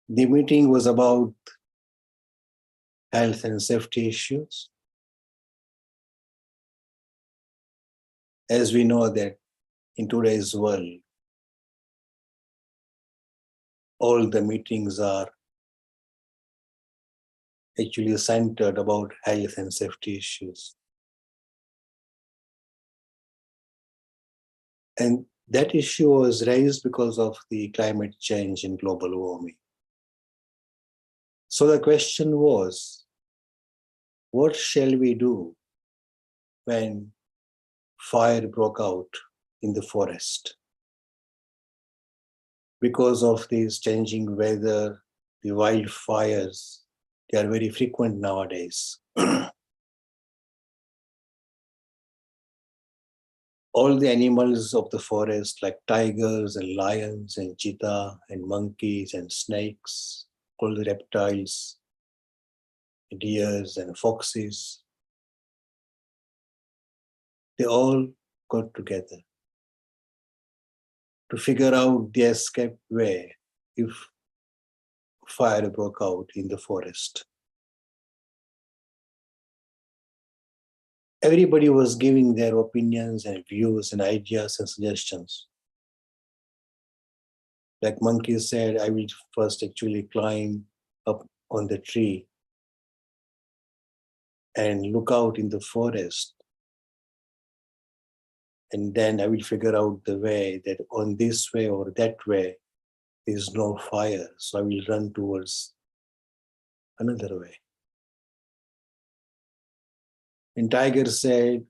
The meeting was about health and safety issues. As we know that in today's world, all the meetings are actually centered about health and safety issues. And that issue was raised because of the climate change and global warming. So the question was, what shall we do when fire broke out in the forest? Because of this changing weather, the wildfires, they are very frequent nowadays. All the animals of the forest, like tigers and lions and cheetah and monkeys and snakes, all the reptiles, deers and foxes, they all got together to figure out the escape way if fire broke out in the forest. Everybody was giving their opinions and views and ideas and suggestions. Like monkey said, I will first actually climb up on the tree and look out in the forest. And then I will figure out the way that on this way or that way, there is no fire. So I will run towards another way. And tiger said,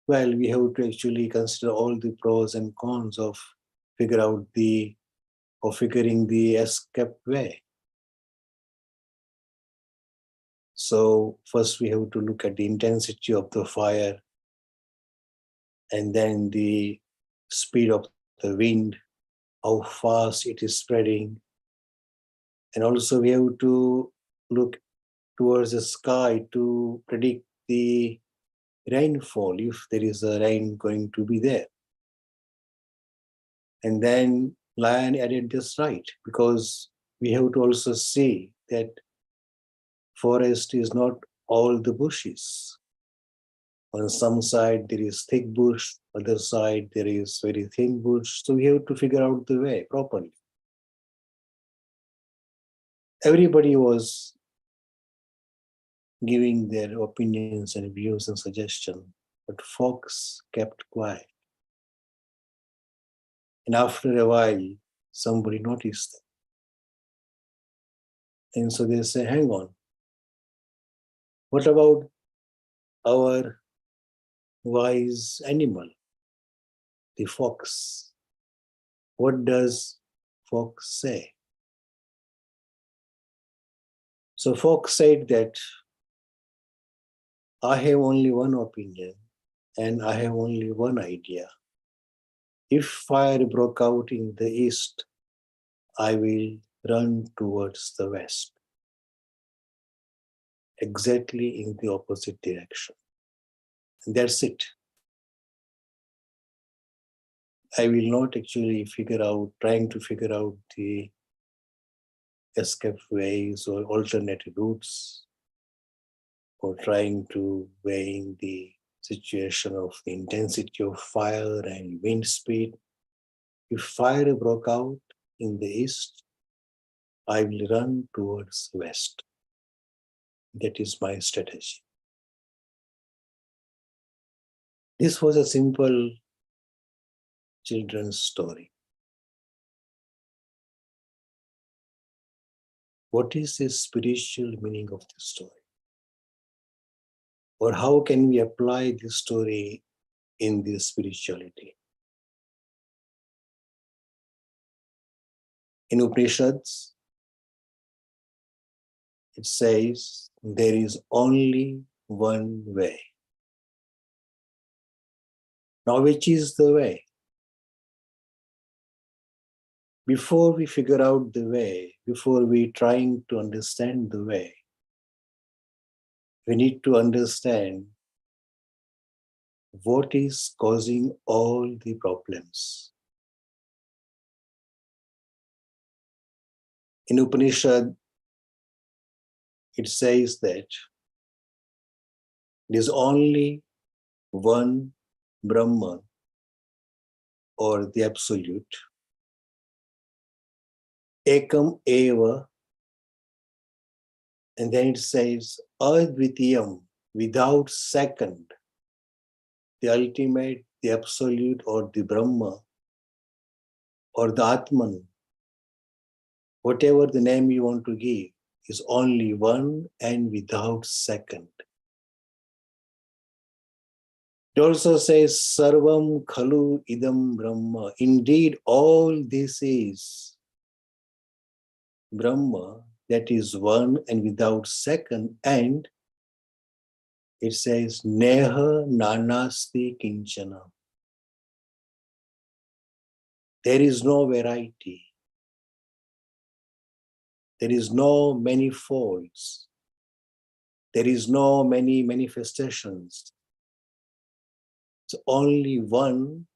well, we have to actually consider all the pros and cons of figuring the escape way. So first we have to look at the intensity of the fire, and then the speed of the wind, how fast it is spreading. And also we have to look towards the sky to predict the rainfall, if there is a rain going to be there. And then lion added this right, because we have to also see that forest is not all the bushes. On some side there is thick bush, other side there is very thin bush. So we have to figure out the way properly. Everybody was giving their opinions and views and suggestions, but fox kept quiet. And after a while, somebody noticed them. And so they say, hang on, what about our wise animal, the fox? What does fox say? So fox said that I have only one opinion and I have only one idea. If fire broke out in the east, I will run towards the west, exactly in the opposite direction. And that's it. I will not actually trying to figure out the escape ways or alternate routes, or trying to weigh in the situation of the intensity of fire and wind speed. If fire broke out in the east, I will run towards west. That is my strategy. This was a simple children's story. What is the spiritual meaning of this story? Or how can we apply this story in this spirituality? In Upanishads, it says there is only one way. Now, which is the way? Before we figure out the way, before we trying to understand the way, we need to understand what is causing all the problems. In Upanishad, it says that there is only one Brahman, or the Absolute, Ekam Eva, and then it says Advitiyam, without second, the ultimate, the Absolute, or the Brahma, or the Atman, whatever the name you want to give, is only one and without second. It also says Sarvam Khalu Idam Brahma. Indeed, all this is Brahma, that is one and without second, and it says Neha Nanasti Kinchana. There is no variety. There is no manifolds. There is no many manifestations. It's only one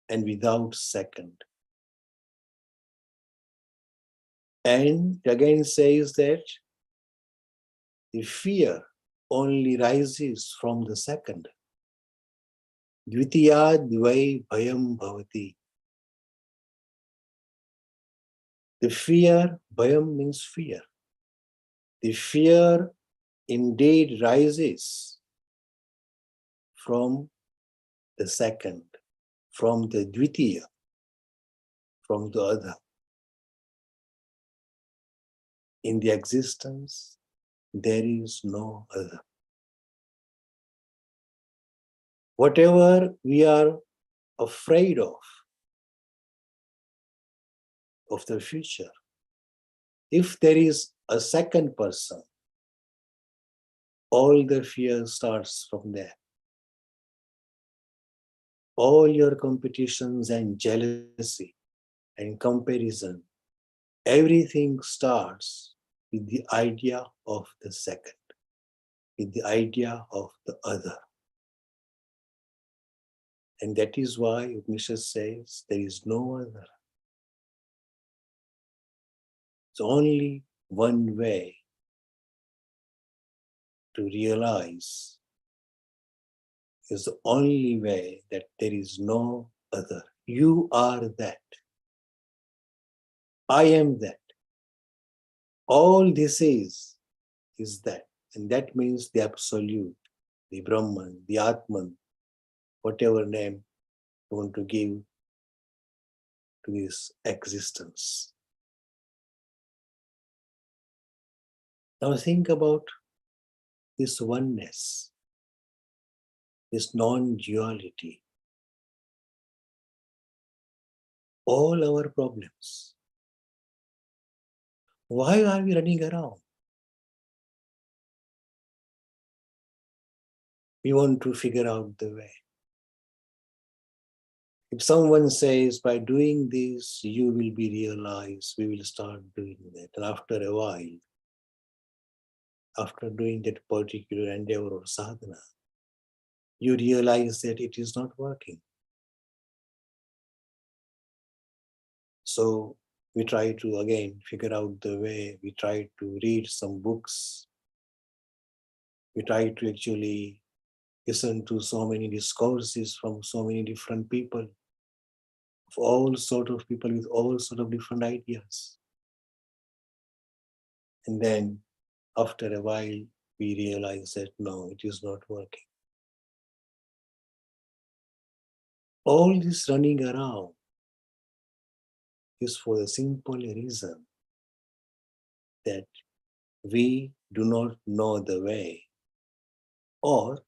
and without second. And it again says that the fear only rises from the second. Dvitiya dvai bhayam bhavati. The fear, bhayam means fear. The fear indeed rises from the second, from the dvitiya, from the other. In the existence, there is no other. Whatever we are afraid of the future, if there is a second person, all the fear starts from there. All your competitions and jealousy and comparison, everything starts with the idea of the second, with the idea of the other. And that is why Upanishad says there is no other. It's only one way to realize, is the only way, that there is no other. You are that. I am that. All this is that. And that means the Absolute, the Brahman, the Atman, whatever name you want to give to this existence. Now think about this oneness, this non-duality. All our problems. Why are we running around? We want to figure out the way. If someone says, by doing this, you will be realized, we will start doing that. And after a while, after doing that particular endeavor or sadhana, you realize that it is not working. So we try to again figure out the way. We try to read some books. We try to actually listen to so many discourses from so many different people, of all sort of people with all sort of different ideas. And then after a while, we realize that no, it is not working. All this running around is for the simple reason that we do not know the way, or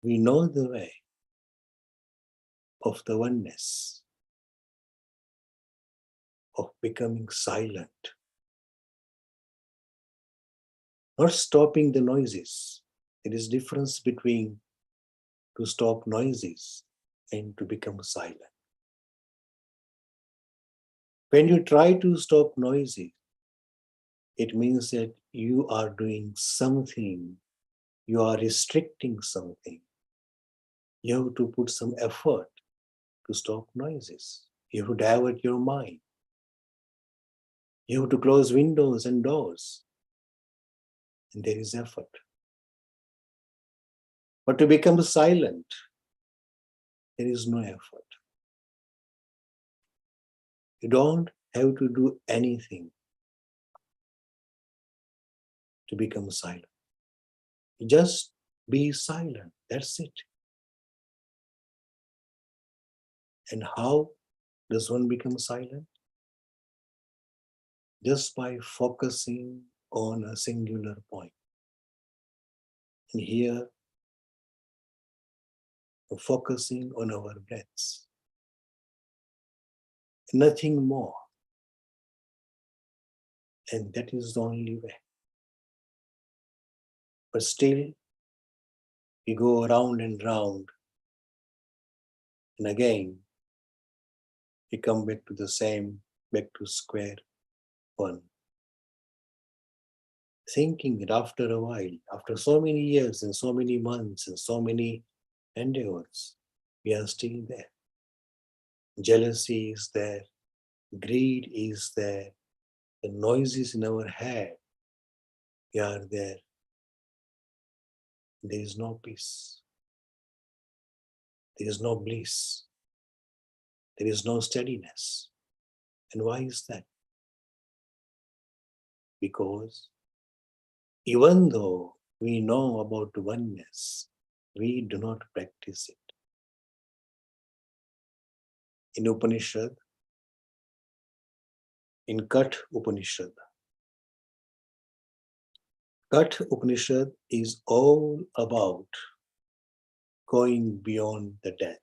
we know the way of the oneness, of becoming silent, not stopping the noises. There is difference between to stop noises and to become silent. When you try to stop noises, it means that you are doing something, you are restricting something. You have to put some effort to stop noises. You have to divert your mind. You have to close windows and doors, and there is effort. But to become silent, there is no effort. You don't have to do anything to become silent. You just be silent. That's it. And how does one become silent? Just by focusing on a singular point. And here, focusing on our breaths. Nothing more. And that is the only way. But still, we go round and round. And again, we come back to the same, back to square one. Thinking that after a while, after so many years and so many months and so many endeavors, we are still there. Jealousy is there, greed is there, the noises in our head, we are there. There is no peace. There is no bliss. There is no steadiness. And why is that? Because even though we know about oneness, we do not practice it. In Upanishad, in Kat Upanishad is all about going beyond the death.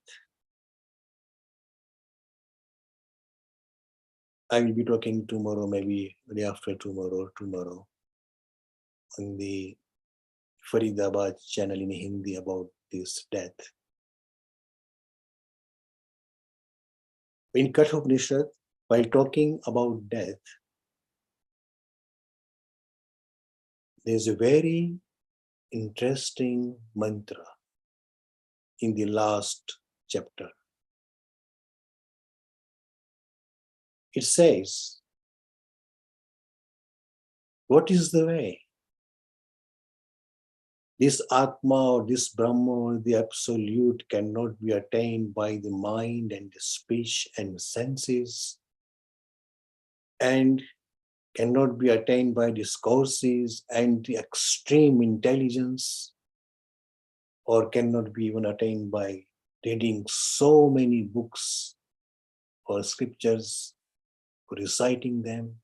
I will be talking tomorrow, maybe the day after tomorrow, on the Faridabad channel in Hindi about this death. In Kat Upanishad, while talking about death, there's a very interesting mantra in the last chapter. It says, what is the way? This Atma or this Brahma or the Absolute cannot be attained by the mind and the speech and senses, and cannot be attained by discourses and the extreme intelligence, or cannot be even attained by reading so many books or scriptures, reciting them.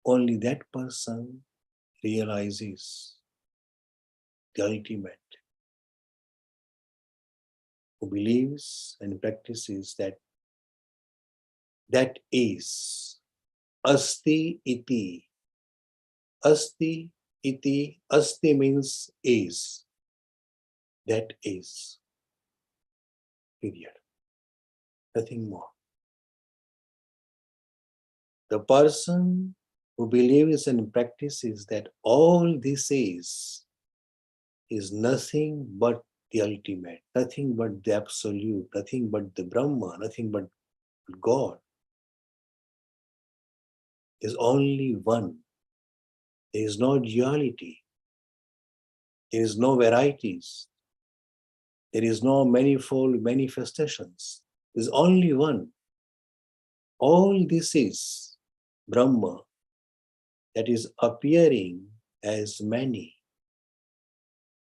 Only that person realizes the ultimate, who believes and practices that is asti iti. Asti iti, asti means is. That is. Period. Nothing more. The person who believes and practices that all this is nothing but the ultimate, nothing but the absolute, nothing but the Brahma, nothing but God. There's only one. There is no duality. There is no varieties. There is no manifold manifestations. There's only one. All this is Brahma that is appearing as many,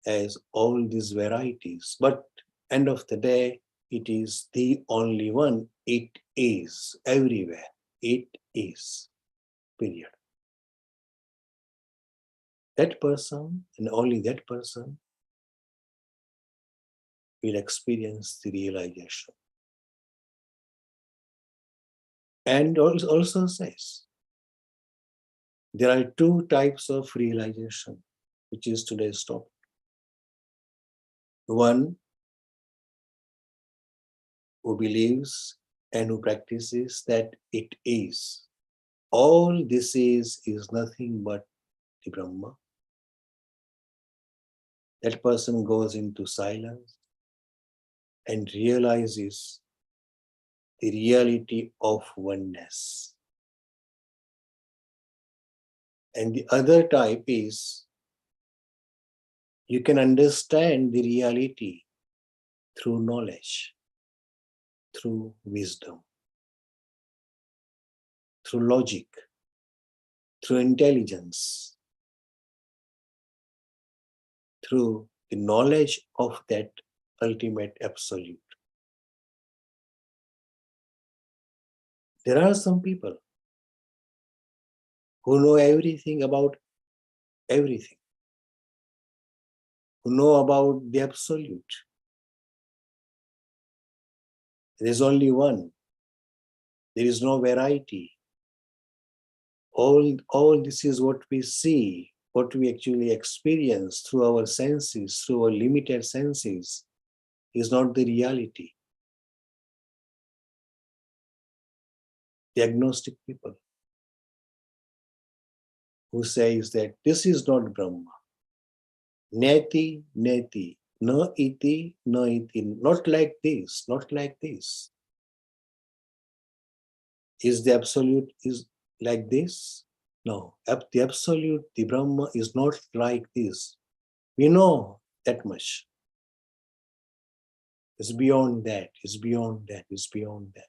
as all these varieties. But end of the day, it is the only one. It is everywhere. It is. Period. That person and only that person will experience the realization. And also says, there are two types of realization, which is today's topic. One who believes and who practices that it is. All this is nothing but the Brahma. That person goes into silence and realizes the reality of oneness. And the other type is you can understand the reality through knowledge, through wisdom, through logic, through intelligence, through the knowledge of that ultimate absolute. There are some people who know everything about everything, who know about the absolute. There is only one. There is no variety. All this is what we see, what we actually experience through our senses, through our limited senses, is not the reality. The agnostic people who says that this is not Brahma. Neti, neti, no iti, no iti, not like this, not like this. Is the absolute is like this? No, the absolute, the Brahma is not like this. We know that much. It's beyond that, it's beyond that, it's beyond that.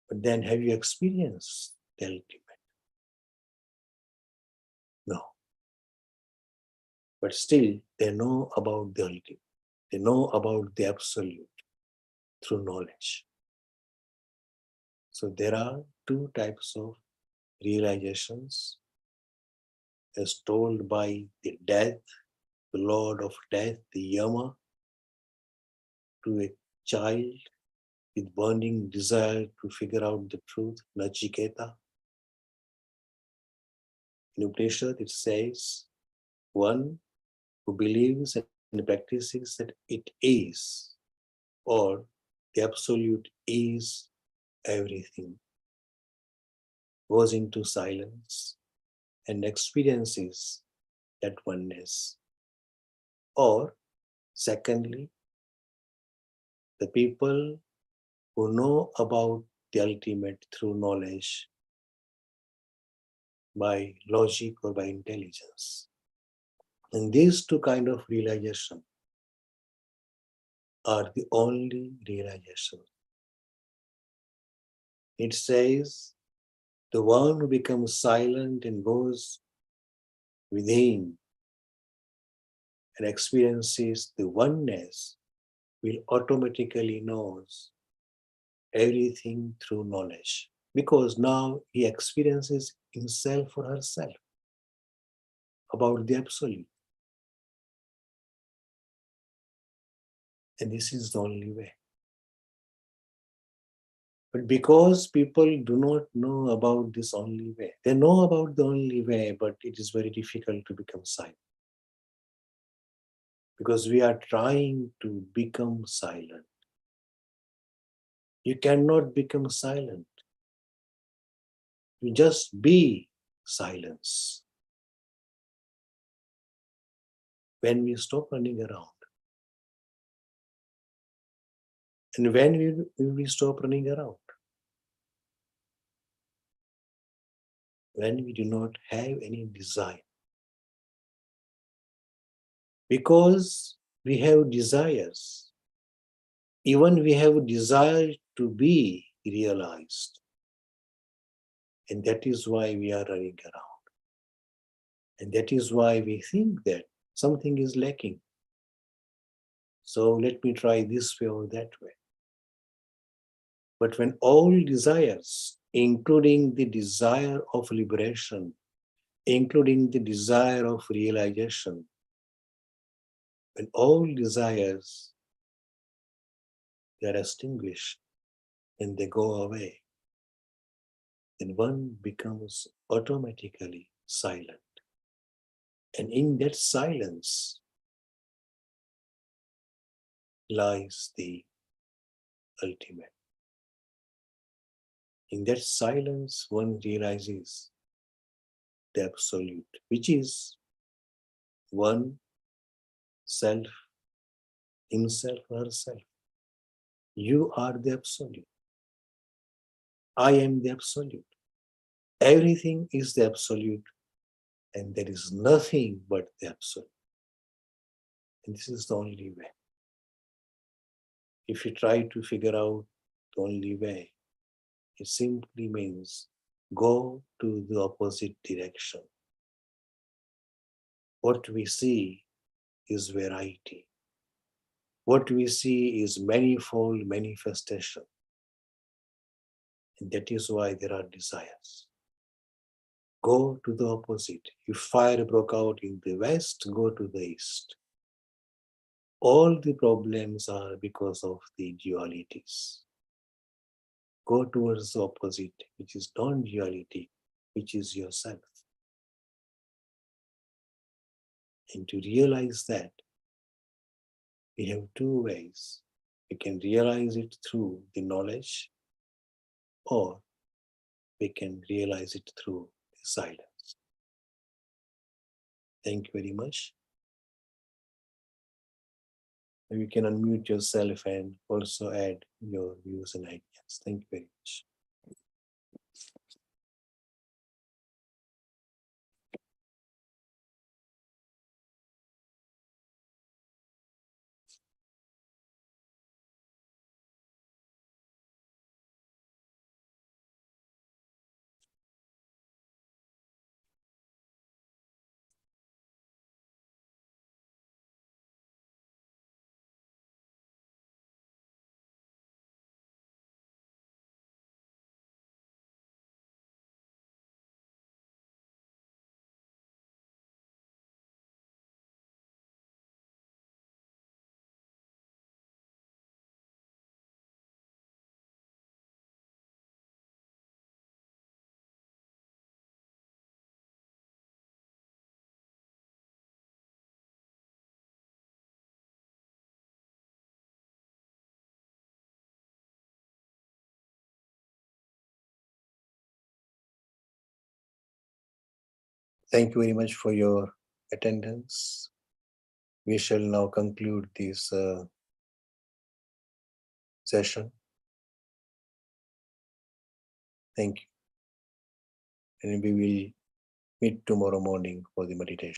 But then have you experienced the ultimate? No. But still, they know about the ultimate. They know about the absolute through knowledge. So there are two types of realizations as told by the death, the Lord of Death, the Yama, to a child with burning desire to figure out the truth, Nachiketa. In Upanishad it says, one who believes and practices that it is, or the absolute is everything, goes into silence and experiences that oneness. Or, secondly, the people who know about the ultimate through knowledge by logic or by intelligence. And these two kind of realization are the only realization. It says, the one who becomes silent and goes within and experiences the oneness will automatically knows everything through knowledge, because now he experiences himself or herself about the absolute. And this is the only way. But because people do not know about this only way, they know about the only way, but it is very difficult to become silent. Because we are trying to become silent. You cannot become silent. You just be silence. When we stop running around. And when will we stop running around? When we do not have any desire. Because we have desires. Even we have desire to be realized. And that is why we are running around. And that is why we think that something is lacking. So let me try this way or that way. But when all desires, including the desire of liberation, including the desire of realization, when all desires they are extinguished and they go away, then one becomes automatically silent. And in that silence lies the ultimate. In that silence, one realizes the absolute, which is one self, himself or herself. You are the absolute. I am the absolute. Everything is the absolute, and there is nothing but the absolute. And this is the only way. If you try to figure out the only way, it simply means go to the opposite direction. What we see is variety. What we see is manifold manifestation. And that is why there are desires. Go to the opposite. If fire broke out in the west, go to the east. All the problems are because of the dualities. Go towards the opposite, which is non-duality, which is yourself. And to realize that, we have two ways. We can realize it through the knowledge, or we can realize it through the silence. Thank you very much. And you can unmute yourself and also add your views and ideas. Thank you very much. Thank you very much for your attendance. We shall now conclude this session. Thank you. And we will meet tomorrow morning for the meditation.